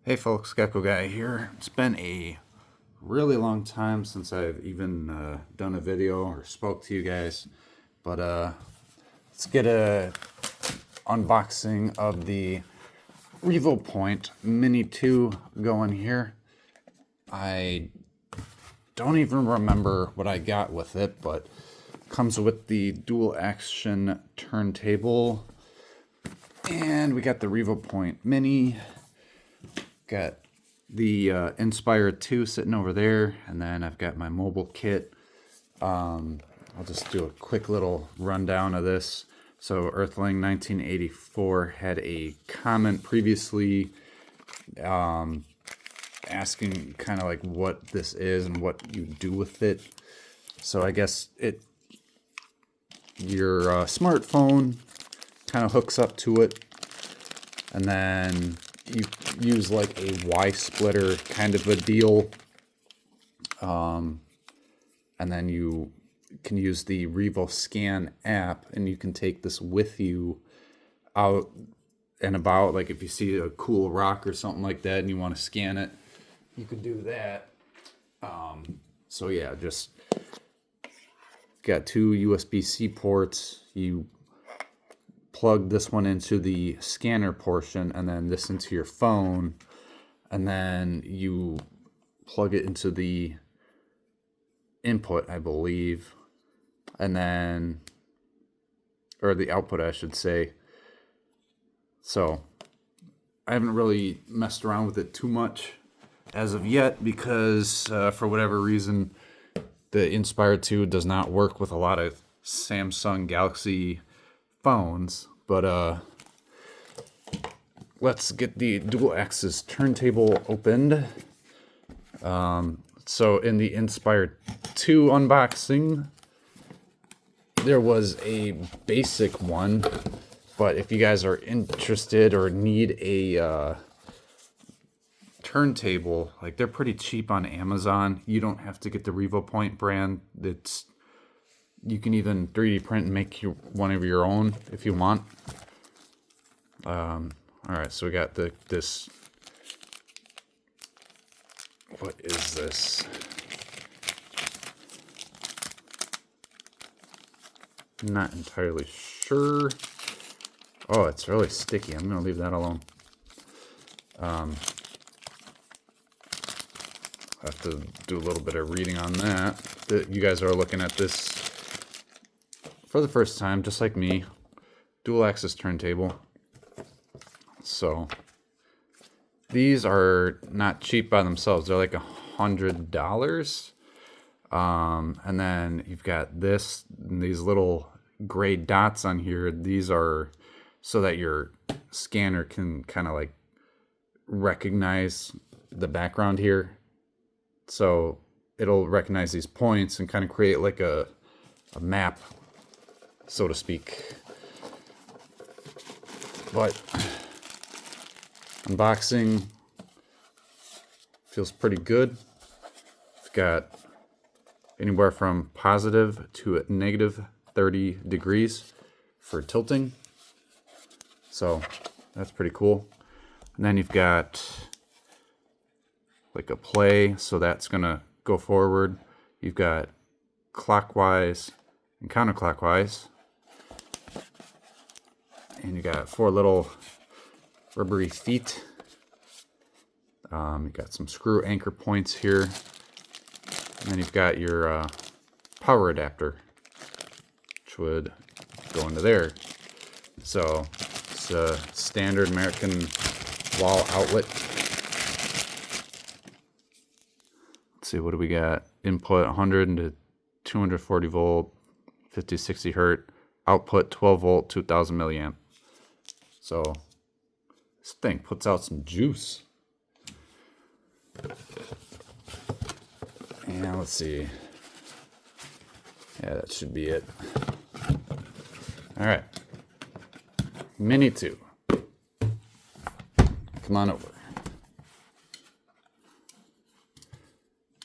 Hey folks, Gecko Guy here. It's been a really long time since I've even done a video or spoke to you guys, but let's get a unboxing of the Revopoint Mini 2 going here. I don't even remember what I got with it, but it comes with the dual action turntable, and we got the Revopoint Mini. Got the Inspire 2 sitting over there, and then I've got my mobile kit. I'll just do a quick little rundown of this. So Earthling 1984 had a comment previously asking kind of like what this is and what you do with it. So I guess your smartphone kind of hooks up to it, and then you use like a Y splitter kind of a deal, and then you can use the RevoScan app, and you can take this with you out and about. Like if you see a cool rock or something like that and you want to scan it, you could do that. So yeah, just got two USB-C ports. You plug this one into the scanner portion and then this into your phone, and then you plug it into the input, I believe, and then, or the output I should say. So I haven't really messed around with it too much as of yet because for whatever reason the Inspire 2 does not work with a lot of Samsung Galaxy phones. But let's get the dual axis turntable opened. So in the Inspire 2 unboxing, there was a basic one, but if you guys are interested or need a turntable, like they're pretty cheap on Amazon. You don't have to get the Revopoint brand. You can even 3D print and make one of your own if you want. All right, so we got this. What is this? Not entirely sure. Oh, it's really sticky. I'm gonna leave that alone. I have to do a little bit of reading on that. You guys are looking at this for the first time, just like me. Dual axis turntable. So these are not cheap by themselves. They're like $100. And then you've got this, these little gray dots on here. These are so that your scanner can kind of like recognize the background here. So it'll recognize these points and kind of create like a map, so to speak. But unboxing feels pretty good. We've got anywhere from positive to negative 30 degrees for tilting. So that's pretty cool. And then you've got like a play, so that's gonna go forward. You've got clockwise and counterclockwise. And you got 4 little rubbery feet. You got some screw anchor points here. And then you've got your power adapter, which would go into there. So it's a standard American wall outlet. Let's see, what do we got? Input 100 to 240 volt, 50, 60 hertz. Output 12 volt, 2000 milliamp. So this thing puts out some juice. And let's see. Yeah, that should be it. All right. Mini 2. Come on over.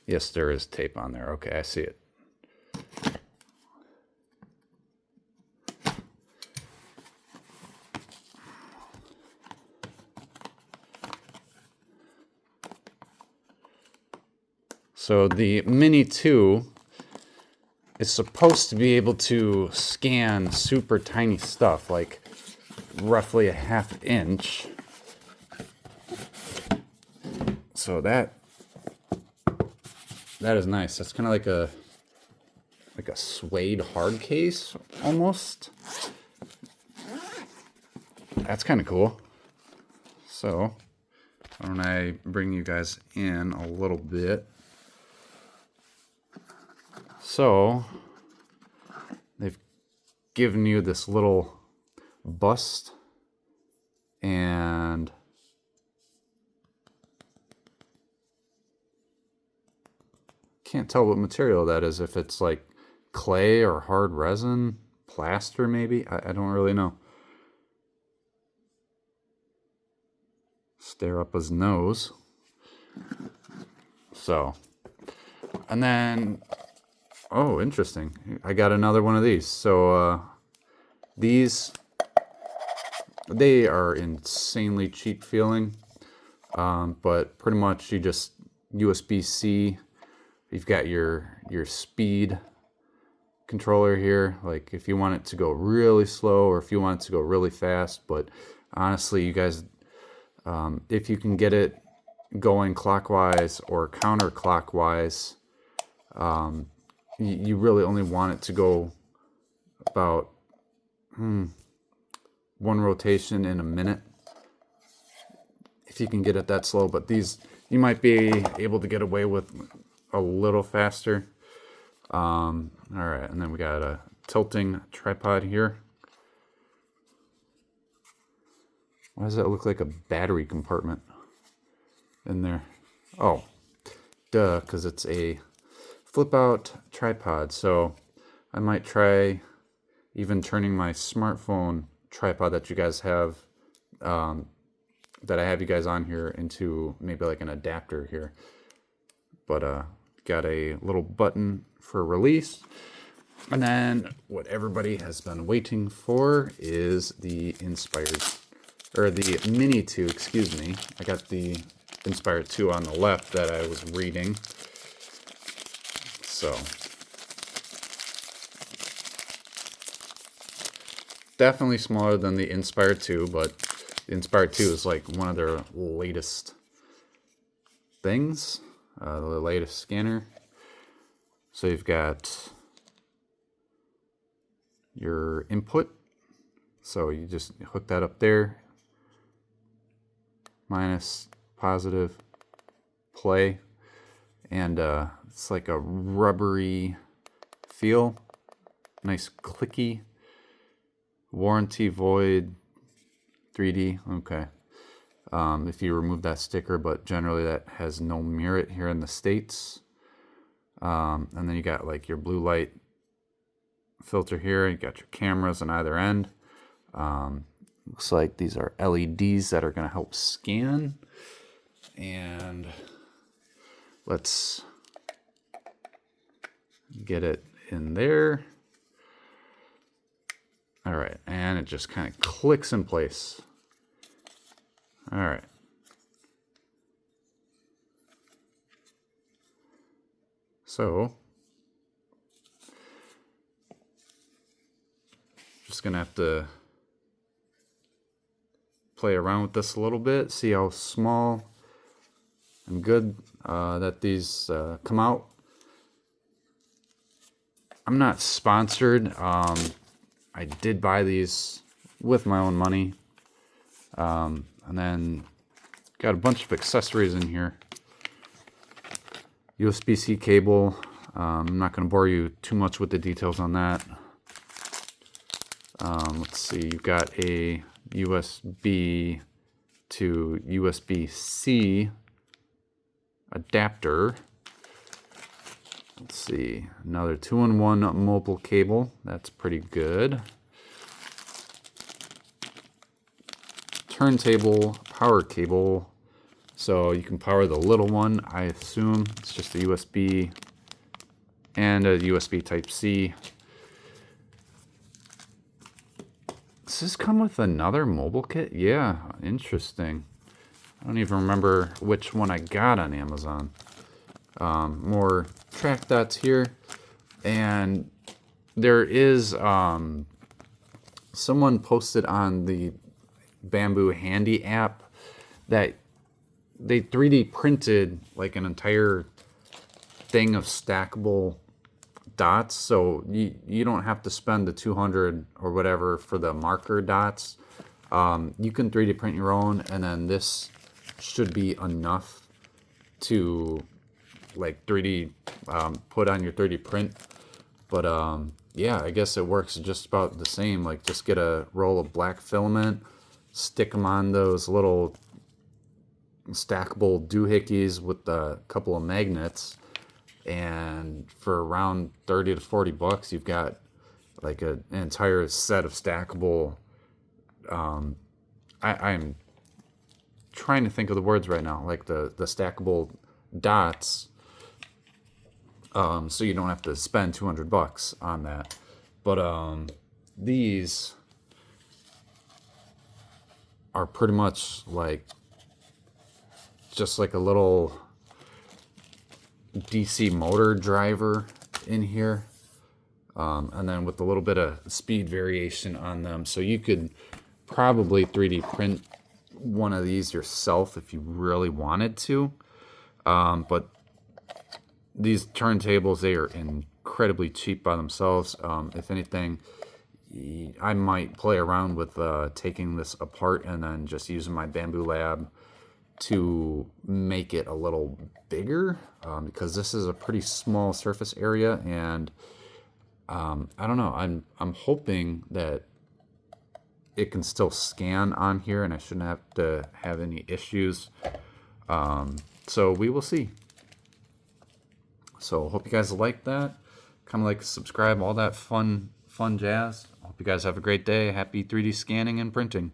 Yes, there is tape on there. Okay, I see it. So the Mini 2 is supposed to be able to scan super tiny stuff, like roughly a ½ inch. So that is nice. That's kind of like a suede hard case almost. That's kind of cool. So why don't I bring you guys in a little bit? So they've given you this little bust, and can't tell what material that is, if it's like clay or hard resin, plaster maybe, I don't really know. Stare up his nose. So, and then, oh, interesting, I got another one of these. So these, they are insanely cheap feeling, but pretty much you just USB-C. You've got your speed controller here, like if you want it to go really slow or if you want it to go really fast. But honestly, you guys, if you can get it going clockwise or counterclockwise, you really only want it to go about one rotation in a minute, if you can get it that slow. But these, you might be able to get away with a little faster. All right, and then we got a tilting tripod here. Why does that look like a battery compartment in there? Oh, duh, because it's a flip out tripod. So I might try even turning my smartphone tripod that you guys have, that I have you guys on here, into maybe like an adapter here. But got a little button for release. And then what everybody has been waiting for is the the Mini 2, excuse me. I got the Inspire 2 on the left that I was reading. So definitely smaller than the Inspire 2, but the Inspire 2 is like one of their latest things, the latest scanner. So you've got your input, so you just hook that up there, minus, positive, play, and it's like a rubbery feel, nice clicky, warranty void, 3D, okay. If you remove that sticker, but generally that has no merit here in the States. And then you got like your blue light filter here. You got your cameras on either end. Looks like these are LEDs that are going to help scan. And let's get it in there. All right, and it just kind of clicks in place. All right. So, just gonna have to play around with this a little bit, see how small and good that these come out. I'm not sponsored. I did buy these with my own money. And then got a bunch of accessories in here. USB-C cable. I'm not going to bore you too much with the details on that. Let's see, you've got a USB to USB-C adapter. Let's see, another 2-in-1 mobile cable. That's pretty good. Turntable power cable. So you can power the little one, I assume. It's just a USB and a USB Type-C. Does this come with another mobile kit? Yeah, interesting. I don't even remember which one I got on Amazon. More track dots here, and there is someone posted on the Bamboo Handy app that they 3D printed like an entire thing of stackable dots, so you don't have to spend the 200 or whatever for the marker dots. You can 3D print your own, and then this should be enough to like 3D put on your 3D print. But yeah, I guess it works just about the same. Like, just get a roll of black filament, stick them on those little stackable doohickeys with a couple of magnets, and for around 30 to 40 bucks, you've got like an entire set of stackable. I'm trying to think of the words right now, like the stackable dots. So you don't have to spend 200 bucks on that. But these are pretty much like just like a little DC motor driver in here. And then with a little bit of speed variation on them. So you could probably 3D print one of these yourself if you really wanted to. But these turntables, they are incredibly cheap by themselves. If anything, I might play around with taking this apart and then just using my Bamboo Lab to make it a little bigger, because this is a pretty small surface area, and I don't know. I'm hoping that it can still scan on here, and I shouldn't have to have any issues. So we will see. So hope you guys like that. Kind of like, subscribe, all that fun jazz. Hope you guys have a great day. Happy 3D scanning and printing.